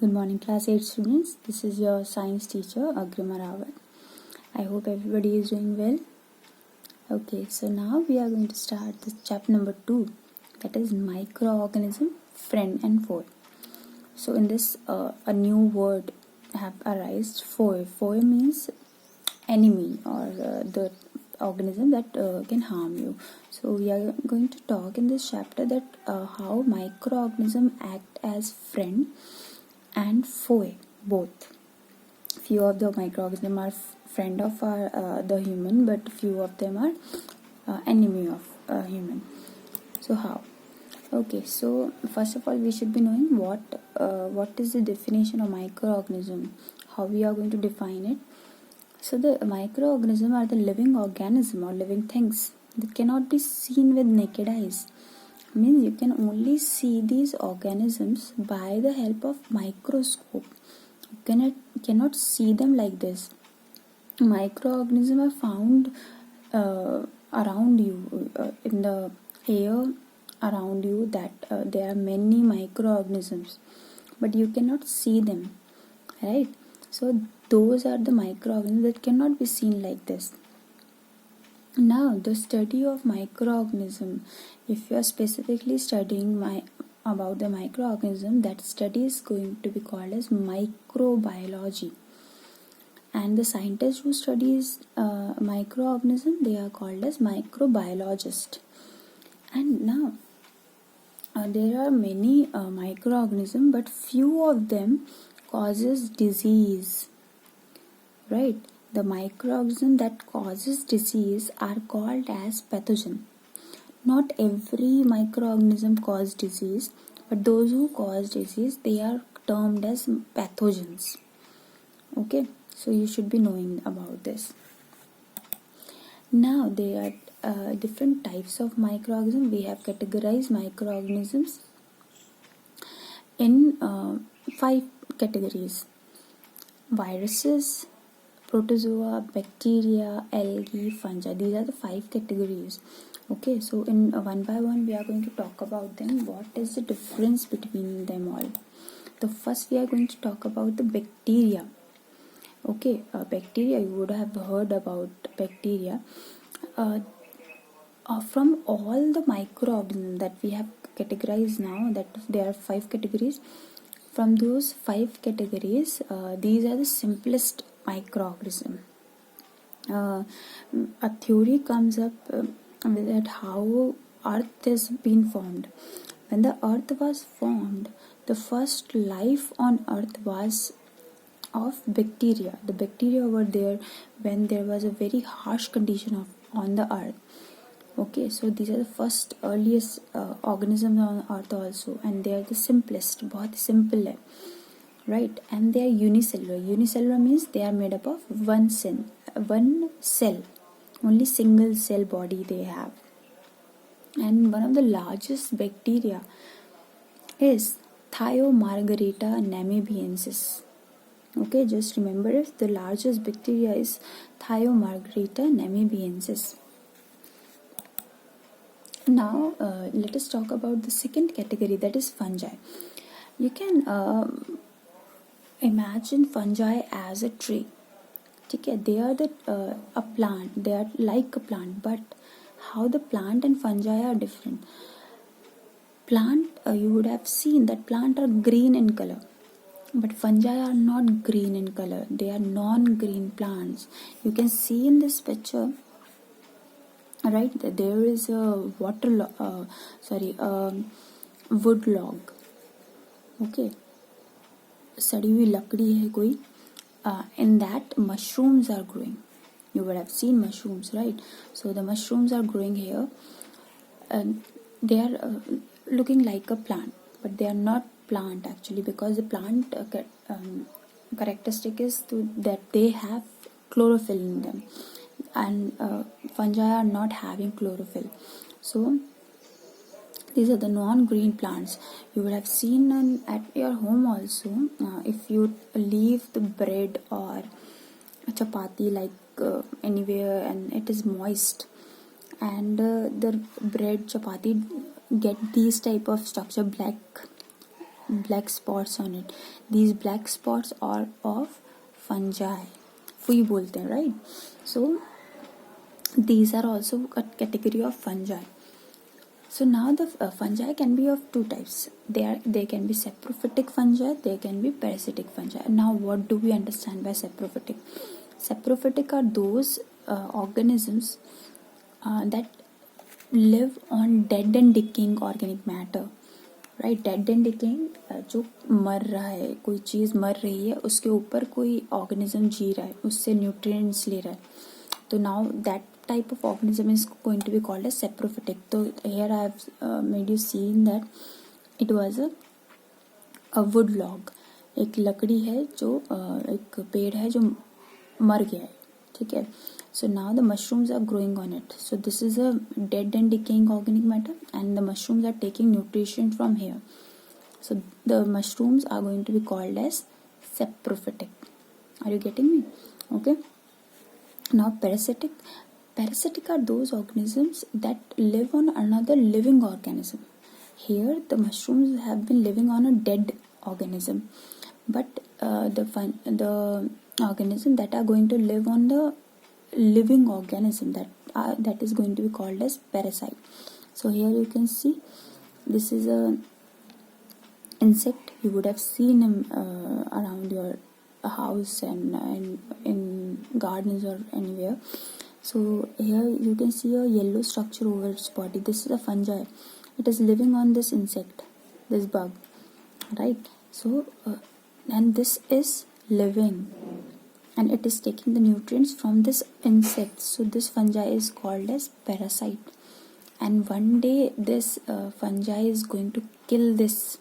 Good morning, class 8 students. This is your science teacher, Agrima Rawat. I hope everybody is doing well. Okay, so now we are going to start this chapter number 2, that is microorganism, friend and foe. So in this, a new word have arisen, foe. Foe means enemy or the organism that can harm you. So we are going to talk in this chapter that how microorganisms act as friend and foe both. Few of the microorganisms are friend of the human, but few of them are enemy of human. So how? Okay, so first of all we should be knowing what is the definition of microorganism, how we are going to define it. So the microorganisms are the living organism or living things that cannot be seen with naked eyes. Means you can only see these organisms by the help of microscope. You cannot see them like this. Microorganisms are found around you, in the air around you, that there are many microorganisms, but you cannot see them, right? So those are the microorganisms that cannot be seen like this. Now the study of microorganism, if you are specifically studying about the microorganism, that study is going to be called as microbiology, and the scientists who studies microorganism, they are called as microbiologist. And now there are many microorganisms, but few of them causes disease, right? The microorganisms that causes disease are called as pathogen. Not every microorganism cause disease, but those who cause disease, they are termed as pathogens. Okay, so you should be knowing about this. Now there are different types of microorganisms. We have categorized microorganisms in 5 categories: viruses, protozoa, bacteria, algae, fungi. These are the 5 categories. Okay, so in one by one we are going to talk about them. What is the difference between them all? The first we are going to talk about the bacteria. Okay, bacteria, you would have heard about bacteria. From all the microorganisms that we have categorized now, that there are 5 categories. From those 5 categories, these are the simplest microorganism. A theory comes up with that how Earth has been formed. When the Earth was formed, the first life on Earth was of bacteria. The bacteria were there when there was a very harsh condition on the Earth. Okay, so these are the first earliest organisms on Earth also, and they are the simplest, बहुत simple है, right? And they are unicellular. Unicellular means they are made up of one cell, only single cell body they have. And one of the largest bacteria is Thiomargarita namibiensis. Okay, just remember it. The largest bacteria is Thiomargarita namibiensis. Now let us talk about the second category, that is fungi. You can imagine fungi as a tree. Okay, they are a plant. They are like a plant, but how the plant and fungi are different. Plant, you would have seen that plant are green in color, but fungi are not green in color. They are non-green plants. You can see in this picture, right, there is a wood log. Okay, सड़ी हुई लकड़ी है कोई. In that mushrooms are growing. You would have seen mushrooms, right? So the mushrooms are growing here, and they are looking like a plant, but they are not plant actually, because the plant characteristic is that they have chlorophyll in them, and fungi are not having chlorophyll. So these are the non-green plants. You would have seen at your home also, if you leave the bread or chapati like anywhere and it is moist, and the bread chapati get these type of structure, black black spots on it. These black spots are of fungi. फुई बोलते हैं, right? So these are also a category of fungi. So now the fungi can be of two types. They can be saprophytic fungi, they can be parasitic fungi. Now what do we understand by saprophytic? Saprophytic are those organisms that live on dead and decaying organic matter. Right, dead and decaying, जो मर रहा है, कोई चीज़ मर रही है, उसके ऊपर कोई ऑर्गेनिज्म जी रहा है, उससे न्यूट्रिएंट्स ले रहा है. तो now that type of organism is going to be called as saprophytic. So here I have made you seen that it was a wood log. एक लकड़ी है जो एक पेड़ है जो मर गया है, ठीक है. So now the mushrooms are growing on it. So this is a dead and decaying organic matter, and the mushrooms are taking nutrition from here. So the mushrooms are going to be called as saprophytic. Are you getting me? Okay. Now parasitic. Parasitic are those organisms that live on another living organism. Here the mushrooms have been living on a dead organism, but the organism that are going to live on the living organism, that is going to be called as parasite. So here you can see this is a insect. You would have seen him around your house and in gardens or anywhere. So here you can see a yellow structure over its body. This is a fungi. It is living on this insect, this bug, right? So and this is living, and it is taking the nutrients from this insect. So this fungi is called as parasite. And one day this fungi is going to kill this,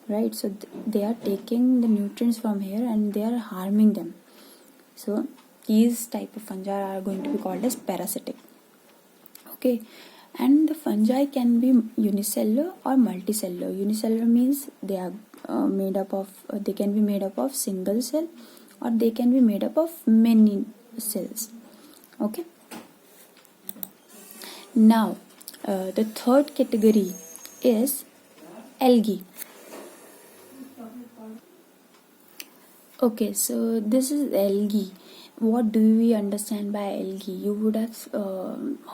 right? So they are taking the nutrients from here and they are harming them. So these type of fungi are going to be called as parasitic. Okay, and the fungi can be unicellular or multicellular. Unicellular means they are they can be made up of single cell, or they can be made up of many cells. Okay. Now the third category is algae. Okay, so this is algae. What do we understand by algae? You would have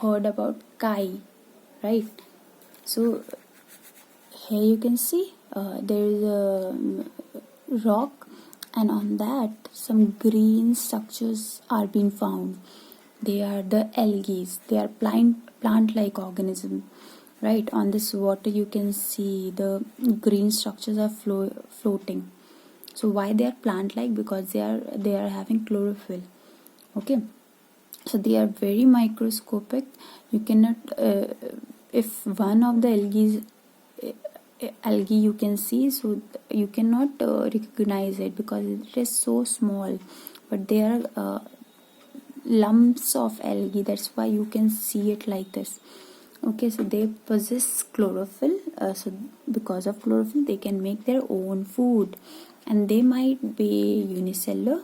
heard about kai, right? So here you can see there is a rock, and on that some green structures are being found. They are the algae. They are plant-like organism, right? On this water you can see the green structures are floating. So why they are plant-like? Because they are having chlorophyll. Okay, so they are very microscopic. You cannot if one of the algae you can see, so you cannot recognize it because it is so small, but they are lumps of algae. That's why you can see it like this. Okay, so they possess chlorophyll. So because of chlorophyll they can make their own food, and they might be unicellular,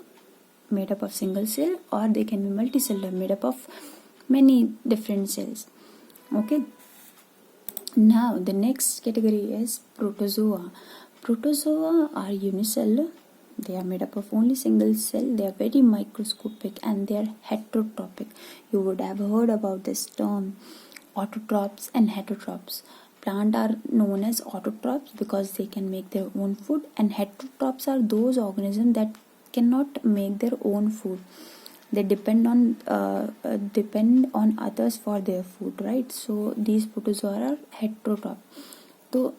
made up of single cell, or they can be multicellular, made up of many different cells. Okay, now the next category is protozoa. Protozoa are unicellular. They are made up of only single cell. They are very microscopic and they are heterotropic. You would have heard about this term, autotrophs and heterotrophs. Plants are known as autotrophs because they can make their own food, and heterotrophs are those organisms that cannot make their own food. They depend on others for their food, right? So these protozoa are heterotrophs. So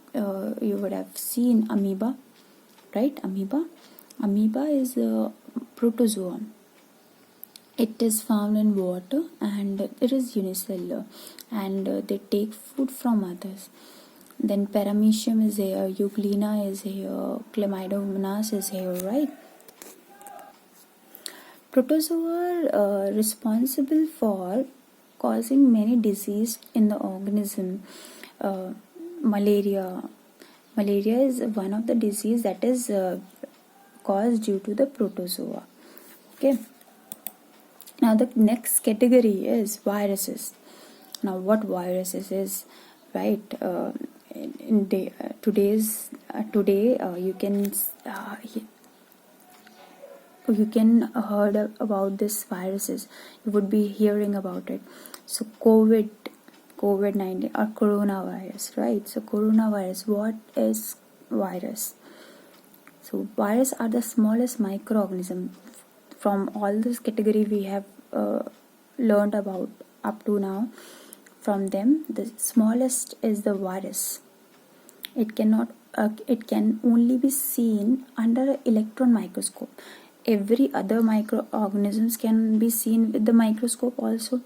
you would have seen amoeba, right? Amoeba is a protozoa. It is found in water and it is unicellular, and they take food from others. Then paramecium is here, euglena is here, chlamydomonas is here, right? Protozoa are responsible for causing many diseases in the organism. Malaria is one of the disease that is caused due to the protozoa. Okay, now the next category is viruses. Now what viruses is, right? today you can heard about this viruses. You would be hearing about it. So COVID-19 or coronavirus, right? So coronavirus, what is virus? So viruses are the smallest microorganism from all this category we have learned about up to now. From them, the smallest is the virus. It can only be seen under an electron microscope. Every other microorganisms can be seen with the microscope also,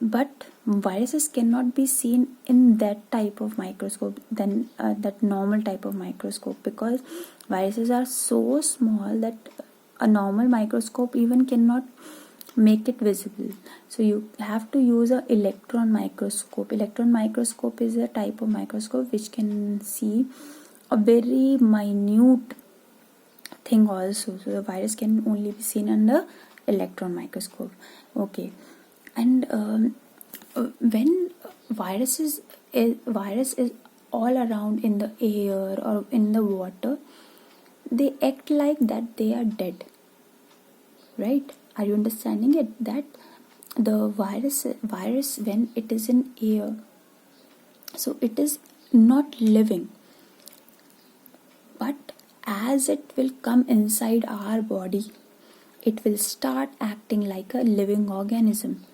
but viruses cannot be seen in that type of microscope, than that normal type of microscope, because viruses are so small that a normal microscope even cannot make it visible. So you have to use a electron microscope. Electron microscope is a type of microscope which can see a very minute thing also. So the virus can only be seen under electron microscope. Okay, and when virus is all around in the air or in the water, they act like that they are dead, right? Are you understanding it? That the virus when it is in air, so it is not living, but as it will come inside our body, it will start acting like a living organism.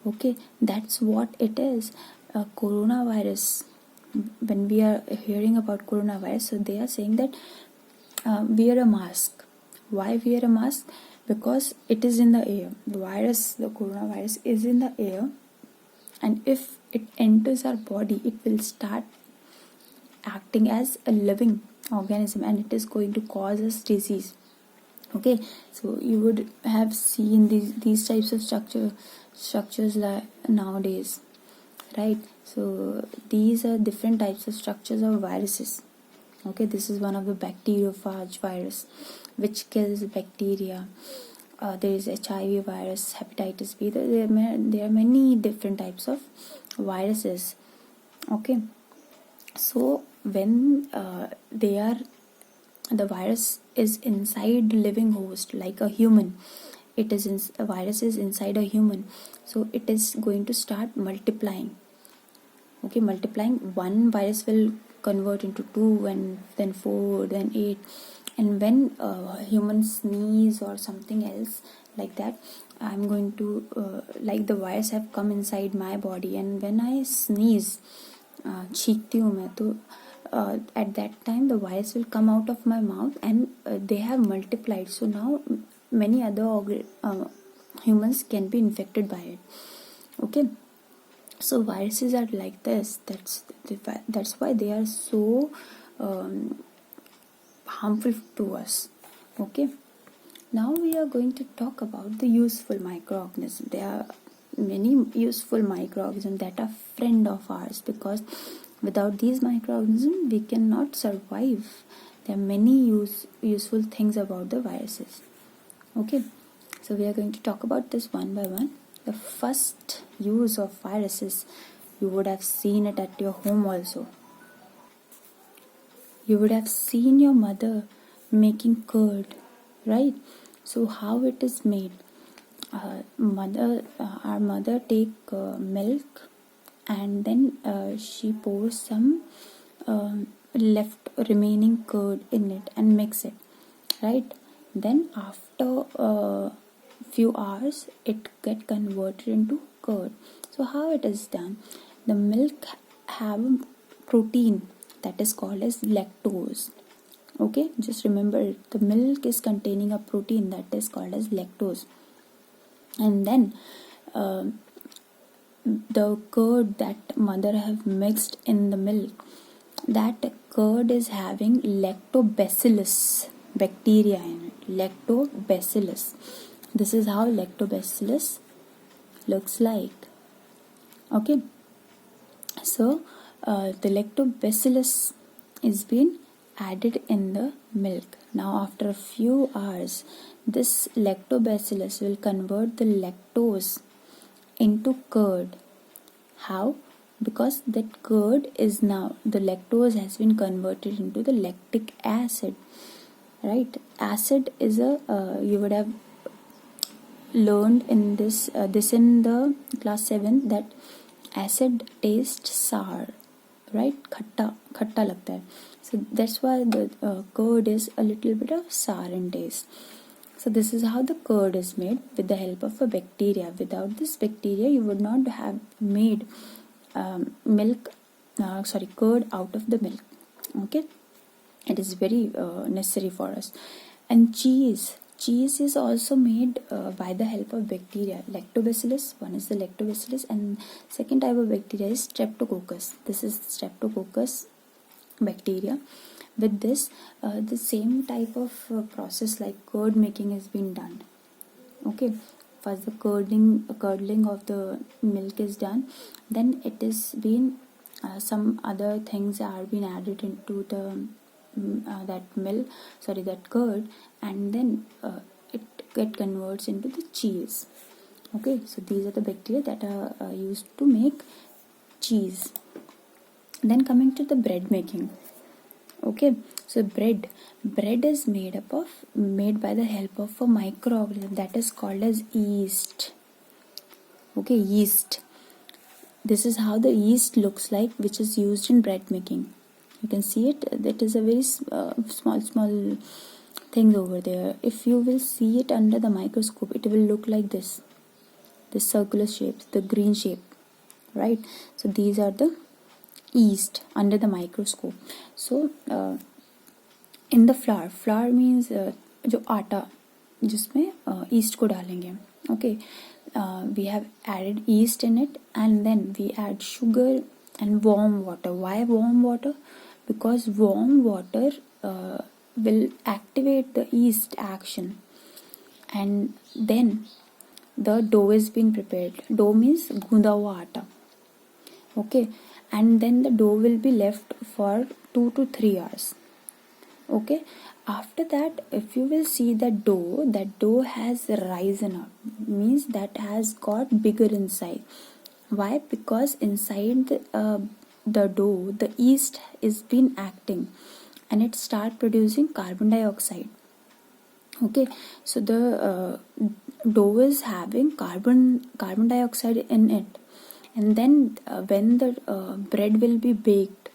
Okay, that's what it is. Coronavirus, when we are hearing about coronavirus, so they are saying that wear a mask. Why wear a mask? Because it is in the air. The coronavirus is in the air, and if it enters our body, it will start acting as a living organism, and it is going to cause us disease. Okay, so you would have seen these types of structures nowadays, right? So these are different types of structures of viruses. Okay, this is one of the bacteriophage virus which kills bacteria. There is HIV virus, hepatitis B. There are many different types of viruses. Okay, so when the virus is inside living host like a human, a virus is inside a human, so it is going to start multiplying. Okay, multiplying. One virus will convert into 2, and then 4, then 8, and when humans sneeze or something else like that, I'm going to like the virus have come inside my body, and when I sneeze, छींकती हूँ मैं, तो at that time the virus will come out of my mouth, and they have multiplied, so now many other humans can be infected by it. Okay, so viruses are like this. That's why they are so harmful to us. Okay, now we are going to talk about the useful microorganisms. There are many useful microorganisms that are friend of ours, because without these microorganisms we cannot survive. There are many useful things about the viruses. Okay, so we are going to talk about this one by one. The first use of viruses, you would have seen it at your home also. You would have seen your mother making curd, right? So how it is made? Our mother take milk, and then she pours some left remaining curd in it and mix it, right? Then after few hours, it get converted into curd. So how it is done? The milk have a protein that is called as lactose. Okay, just remember it. The milk is containing a protein that is called as lactose, and then the curd that mother have mixed in the milk, that curd is having lactobacillus bacteria in it. Lactobacillus. This is how lactobacillus looks like. Okay, so the lactobacillus is being added in the milk. Now after a few hours, this lactobacillus will convert the lactose into curd. How? because that curd is now, the lactose has been converted into the lactic acid, right? Acid is a you would have learned in this in the class 7 that acid tastes sour, right? Khatta lagta hai. So that's why the curd is a little bit of sour in taste. So this is how the curd is made, with the help of a bacteria. Without this bacteria, you would not have made curd out of the milk. Okay, it is very necessary for us. And cheese is also made by the help of bacteria. Lactobacillus, one is the lactobacillus, and second type of bacteria is streptococcus. This is streptococcus bacteria. With this, the same type of process like curd making has been done. Okay, first the curdling of the milk is done, then it is been some other things are been added into the that curd, and then it converts into the cheese. Okay, so these are the bacteria that are used to make cheese. Then coming to the bread making. Okay, so bread is made by the help of a microorganism that is called as yeast. Okay, yeast. This is how the yeast looks like, which is used in bread making. You can see it. That is a very small things over there. If you will see it under the microscope, it will look like this circular shape, the green shape, right? So these are the yeast under the microscope. So in the flour means जो आटा जिसमें yeast को डालेंगे. Okay, we have added yeast in it, and then we add sugar and warm water. Why warm water? Because warm water will activate the yeast action, and then the dough is being prepared. Dough means gunda hua aata. Okay, and then the dough will be left for 2 to 3 hours. Okay, after that, if you will see that dough has risen up, means that has got bigger inside. Why? Because inside the dough, the yeast is been acting, and it start producing carbon dioxide. Okay, so the dough is having carbon dioxide in it, and then when the bread will be baked,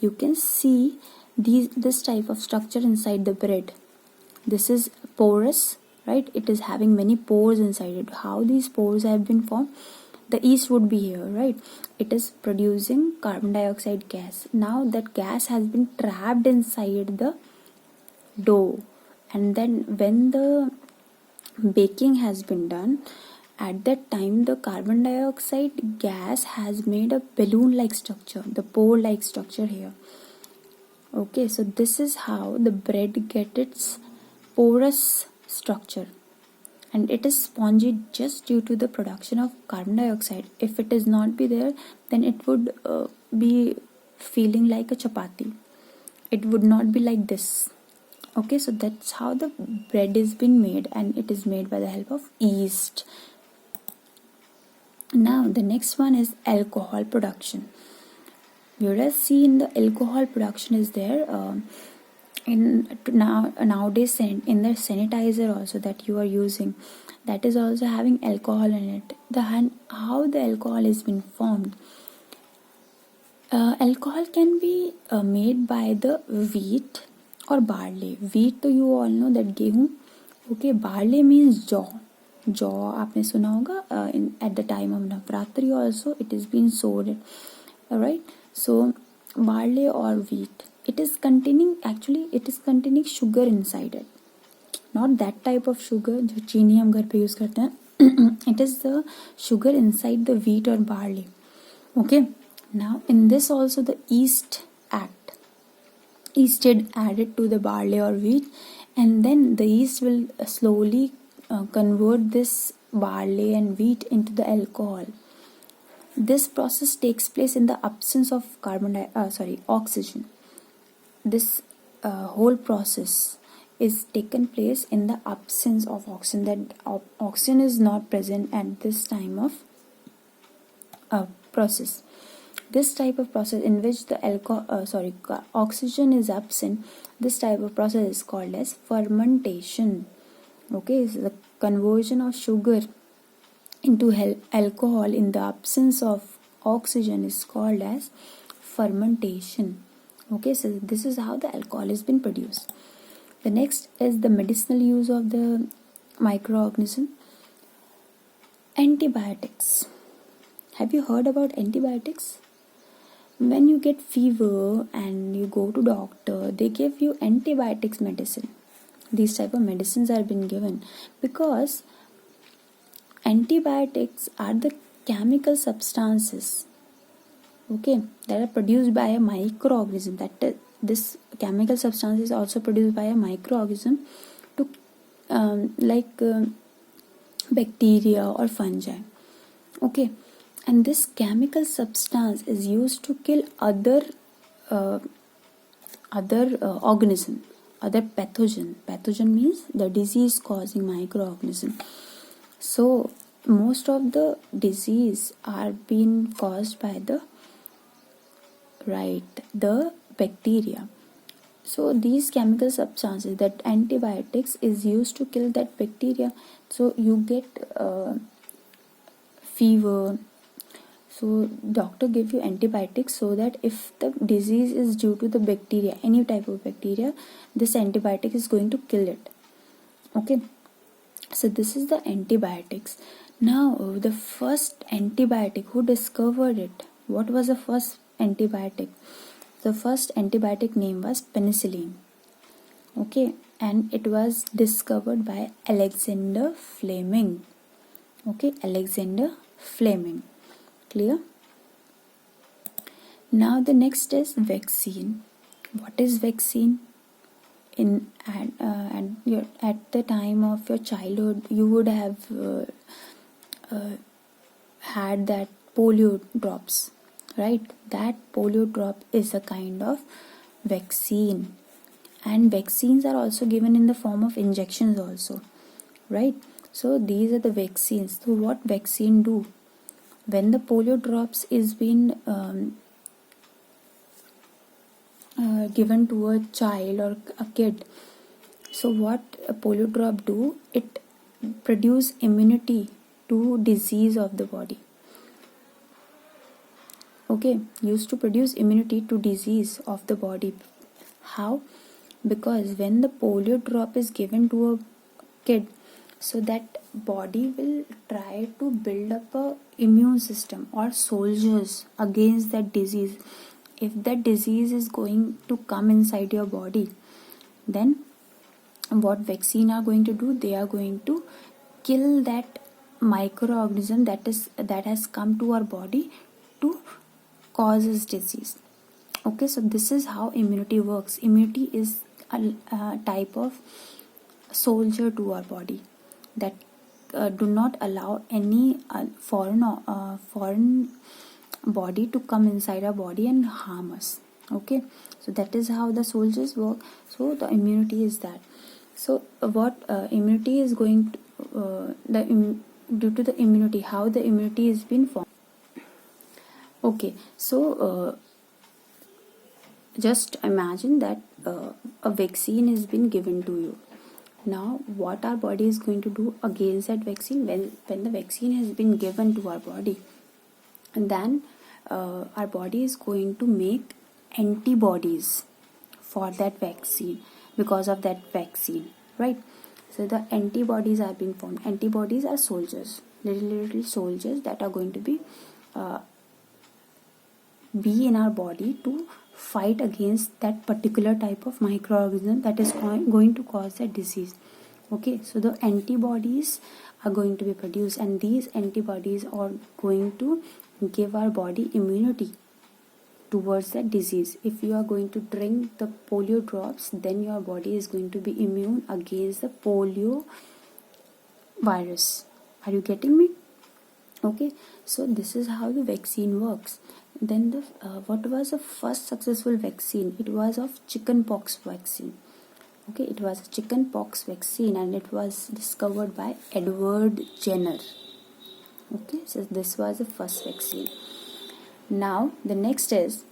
you can see this type of structure inside the bread. This is porous, right? It is having many pores inside it. How these pores have been formed? The yeast would be here, right? It is producing carbon dioxide gas. Now that gas has been trapped inside the dough, and then when the baking has been done, at that time the carbon dioxide gas has made a balloon like structure, the pore like structure here. Okay, so this is how the bread gets its porous structure, and it is spongy just due to the production of carbon dioxide. If it is not be there, then it would be feeling like a chapati. It would not be like this. Okay, so that's how the bread is been made, and it is made by the help of yeast. Now the next one is alcohol production. You will see in the alcohol production is there nowadays in the sanitizer also that you are using, that is also having alcohol in it. How the alcohol is been formed? Alcohol can be made by the wheat or barley. Wheat, तो you all know that गेहूं. Okay, barley means jaw आपने सुना होगा. At the time of Navratri also it is being sold. Alright, so barley or wheat, it is containing sugar inside it. Not that type of sugar जो चीनी हम घर पे use करते हैं. It is the sugar inside the wheat or barley. Okay, now in this also the yeast is added to the barley or wheat, and then the yeast will slowly convert this barley and wheat into the alcohol. This process takes place in the absence of oxygen. This whole process is taken place in the absence of oxygen. That oxygen is not present at this time of process. This type of process in which the oxygen is absent, this type of process is called as fermentation. Okay, so the conversion of sugar into alcohol in the absence of oxygen is called as fermentation. Okay, so this is how the alcohol has been produced. The next is the medicinal use of the microorganism. Antibiotics. Have you heard about antibiotics? When you get fever and you go to doctor, they give you antibiotics medicine. These type of medicines are being given because antibiotics are the chemical substances, okay, that are produced by a microorganism. This chemical substance is also produced by a microorganism to bacteria or fungi. Okay, and this chemical substance is used to kill other organism, other pathogen. Pathogen means the disease causing microorganism. So most of the disease are being caused by the bacteria. So these chemical substances, that antibiotics is used to kill that bacteria. So you get fever, so doctor give you antibiotics so that if the disease is due to the bacteria, any type of bacteria, this antibiotic is going to kill it. Okay, so this is the antibiotics. Now the first antibiotic, who discovered it? What was the first antibiotic? The first antibiotic name was penicillin. Okay, and it was discovered by Alexander Fleming. Okay, Alexander Fleming. Clear? Now the next is vaccine. What is vaccine? At the time of your childhood, you would have had that polio drops, right? That polio drop is a kind of vaccine, and vaccines are also given in the form of injections also, right? So these are the vaccines. So what vaccine do? When the polio drops is being given to a child or a kid, so what a polio drop do? It produce immunity to disease of the body. Okay, used to produce immunity to disease of the body. How? Because when the polio drop is given to a kid, so that body will try to build up a immune system or soldiers against that disease. If that disease is going to come inside your body, then what vaccine are going to do? They are going to kill that microorganism that has come to our body to causes disease. Okay, so this is how immunity works. Immunity is a type of soldier to our body that do not allow any foreign body to come inside our body and harm us. Okay, so that is how the soldiers work. So the immunity is that. So what immunity is going to, due to the immunity, how the immunity is being formed. Okay, so just imagine that a vaccine has been given to you. Now what our body is going to do against that vaccine? When the vaccine has been given to our body, and then our body is going to make antibodies for that vaccine because of that vaccine, right? So the antibodies are being formed. Antibodies are soldiers, little soldiers that are going to be in our body to fight against that particular type of microorganism that is going to cause that disease. Okay, so the antibodies are going to be produced, and these antibodies are going to give our body immunity towards that disease. If you are going to drink the polio drops, then your body is going to be immune against the polio virus. Are you getting me? Okay, so this is how the vaccine works. Then what was the first successful vaccine? It was of chickenpox vaccine. Okay, it was a chickenpox vaccine, and it was discovered by Edward Jenner. Okay, so this was the first vaccine. Now the next is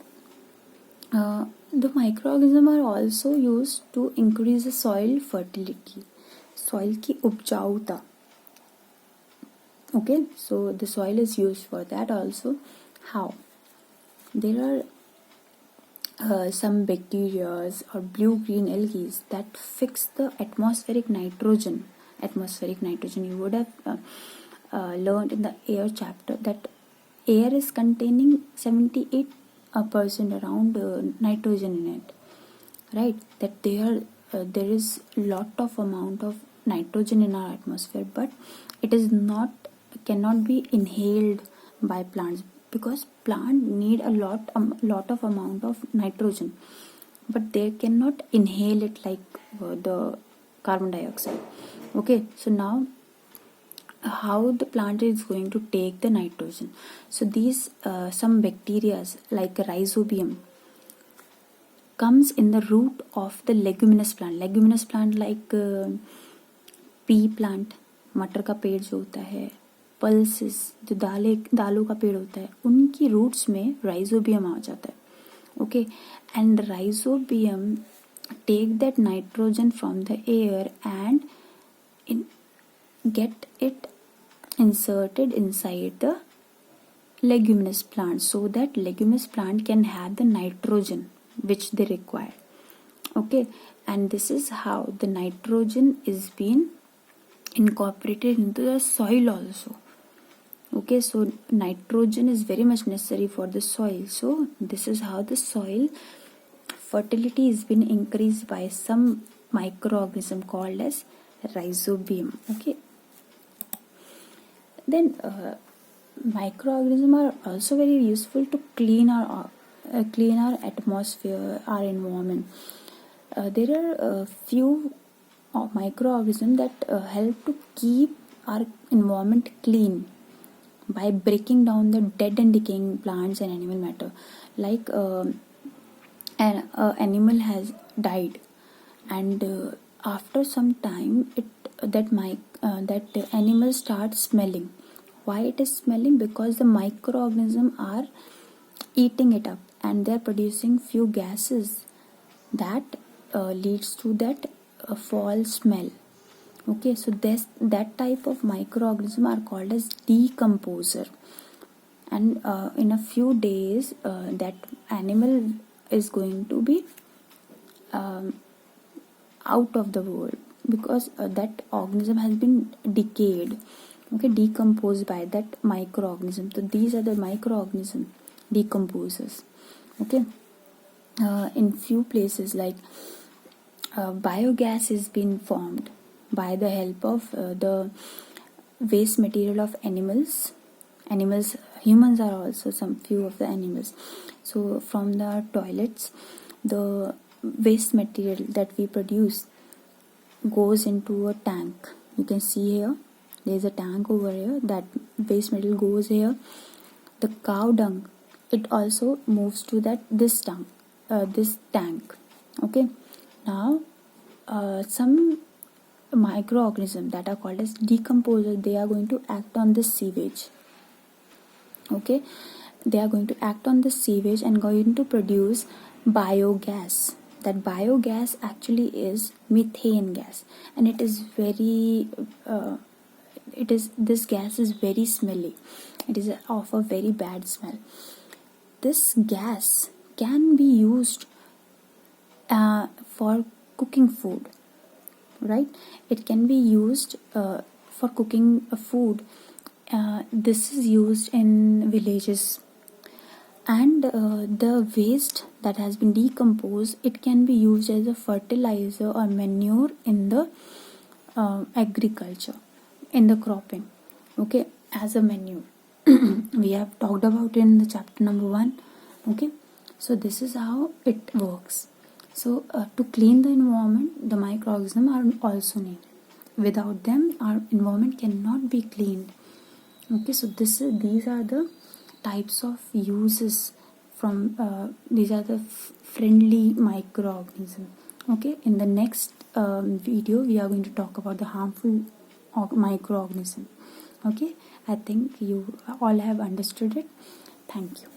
the microorganisms are also used to increase the soil fertility, soil की उपजाऊता. Okay, so the soil is used for that also. How? There are some bacteria or blue-green algae that fix the atmospheric nitrogen. Atmospheric nitrogen, you would have learned in the air chapter that air is containing 78% around nitrogen in it, right? That there is lot of amount of nitrogen in our atmosphere, but it is not cannot be inhaled by plants, because plant need a lot of amount of nitrogen, but they cannot inhale it like the carbon dioxide. Okay, so now how the plant is going to take the nitrogen? So these some bacteria like rhizobium comes in the root of the leguminous plant like pea plant, मटर का पेड़ जो होता है, pulses जो दालों का पेड़ होता है, उनकी रूट्स में राइजोबियम आ जाता है. Okay, and rhizobium take that nitrogen from the air and get it inserted inside the leguminous plant, so that leguminous plant can have the nitrogen which they require. Okay, and this is how the nitrogen is being incorporated into the soil also. Okay, so nitrogen is very much necessary for the soil. So this is how the soil fertility is being increased by some microorganism called as rhizobium. Okay, then microorganisms are also very useful to clean our atmosphere, our environment. There are a few microorganisms that help to keep our environment clean by breaking down the dead and decaying plants and animal matter. Like an animal has died, and after some time that animal starts smelling. Why it is smelling? Because the microorganisms are eating it up and they are producing few gases that leads to that foul smell. Okay, so that type of microorganism are called as decomposer, and in a few days that animal is going to be out of the world, because that organism has been decayed, okay, decomposed by that microorganism. So these are the microorganism decomposers. Okay, in few places like biogas is being formed by the help of the waste material of animals. Humans are also some few of the animals. So from the toilets, the waste material that we produce goes into a tank. You can see here, there is a tank over here. That waste material goes here. The cow dung, it also moves to this tank. Okay, now some microorganisms that are called as decomposers, they are going to act on this sewage. Okay, they are going to act on the sewage and going to produce biogas. That biogas actually is methane gas, and it is very this gas is very smelly. It is of a very bad smell. This gas can be used for cooking food, right? It can be used for cooking food. This is used in villages, and the waste that has been decomposed, it can be used as a fertilizer or manure in the agriculture, in the cropping. Okay, as a manure. We have talked about it in the chapter number 1. Okay, so this is how it works. So to clean the environment, the microorganisms are also needed. Without them, our environment cannot be cleaned. Okay, so these are the types of uses from these are the friendly microorganisms. Okay, in the next video we are going to talk about the harmful microorganism. Okay, I think you all have understood it. Thank you.